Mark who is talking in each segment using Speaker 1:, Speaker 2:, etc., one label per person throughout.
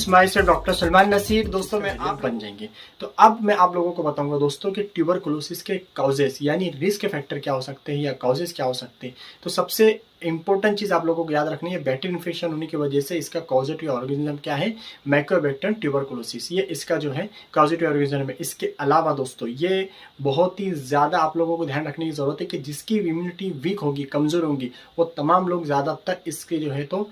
Speaker 1: Friends, myself doctor Salman Naseer. दोस्तों मैं आप बन जाएंगे। तो अब मैं आप लोगों को बताऊंगा दोस्तों कि ट्यूबरकुलोसिस के काउजेस यानी रिस्क फैक्टर क्या हो सकते हैं या काउजेस क्या हो सकते हैं। तो सबसे इंपॉर्टेंट चीज आप लोगों को याद रखनी है, बैक्टीरियल इन्फेक्शन होने की वजह से इसका कॉजेटिव ऑर्गेनिज्म क्या है, माइकोबैक्टीरियम ट्यूबरकुलोसिस, ये इसका जो है कॉजेटिव ऑर्गेनिज्म है। इसके अलावा दोस्तों ये बहुत ही ज्यादा आप लोगों को ध्यान रखने की जरूरत है कि जिसकी इम्यूनिटी वीक होगी, कमजोर होगी, वो तमाम लोग ज्यादातर इसके जो है तो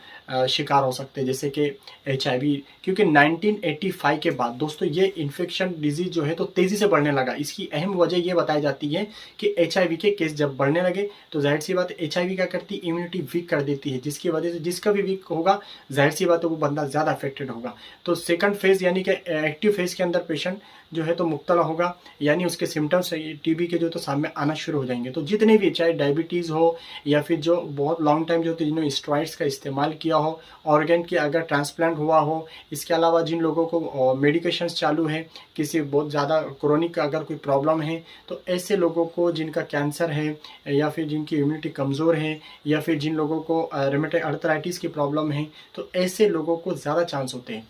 Speaker 1: शिकार हो सकते हैं, जैसे कि HIV। क्योंकि 1985 के बाद दोस्तों ये इन्फेक्शन डिजीज जो है तो तेजी से बढ़ने लगा। इसकी अहम वजह ये बताई जाती है कि HIV के केस जब बढ़ने लगे तो जाहिर सी बात HIV क्या करती है, इम्यूनिटी वीक कर देती है, जिसकी वजह से जिसका भी वीक होगा जाहिर सी बात है वो बंदा ज्यादा अफेक्टेड होगा। तो सेकंड फेज यानी कि एक्टिव फेज के अंदर पेशेंट जो है तो मुब्तला होगा, यानी उसके सिम्टम्स TB के जो तो सामने आना शुरू हो जाएंगे। तो जितने भी, चाहे डायबिटीज़ हो या फिर जो बहुत लॉन्ग टाइम जो होते हैं जिन्होंने स्टेरॉइड्स का इस्तेमाल किया हो, ऑर्गन की अगर ट्रांसप्लांट हुआ हो, इसके अलावा जिन लोगों को मेडिकेशंस चालू है, किसी बहुत ज़्यादा क्रोनिक अगर कोई प्रॉब्लम है, तो ऐसे लोगों को जिनका कैंसर है या फिर जिनकी इम्यूनिटी कमज़ोर है या फिर जिन लोगों को रूमेटॉइड अर्थराइटिस की प्रॉब्लम है, तो ऐसे लोगों को ज़्यादा चांस होते हैं।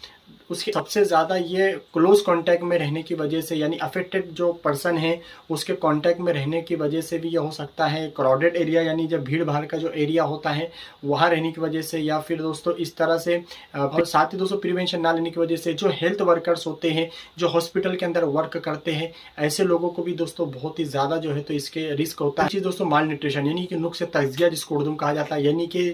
Speaker 1: उसके सबसे ज़्यादा ये क्लोज कांटेक्ट में रहने की वजह से, यानी अफेक्टेड जो पर्सन है उसके कांटेक्ट में रहने की वजह से भी ये हो सकता है। क्राउडेड एरिया यानी जब भीड़ भाड़ का जो एरिया होता है वहाँ रहने की वजह से, या फिर दोस्तों इस तरह से, और साथ ही दोस्तों प्रिवेंशन ना लेने की वजह से, जो हेल्थ वर्कर्स होते हैं जो हॉस्पिटल के अंदर वर्क करते हैं, ऐसे लोगों को भी दोस्तों बहुत ही ज़्यादा जो है तो इसके रिस्क होता है। चीज़ दोस्तों माल न्यूट्रिशन यानी कि नुक्स तग़िज़ा जिसको उर्दू में कहा जाता है, यानी कि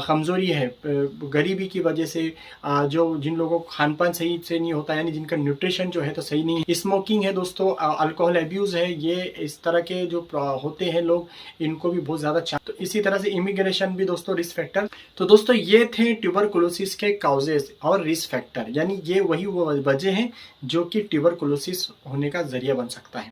Speaker 1: कमज़ोरी है, गरीबी की वजह से, जो जिन लोगों को खान पान सही से नहीं होता, यानी जिनका न्यूट्रिशन जो है तो सही नहीं है, स्मोकिंग है दोस्तों, अल्कोहल एब्यूज है, ये इस तरह के जो होते हैं लोग, इनको भी बहुत ज्यादा तो इसी तरह से इमिग्रेशन भी दोस्तों रिस्क फैक्टर। तो दोस्तों ये थे ट्यूबरकुलोसिस के काउजेस और रिस्क फैक्टर, यानी ये वही वो वजह है जो कि ट्यूबरकुलोसिस होने का जरिया बन सकता है।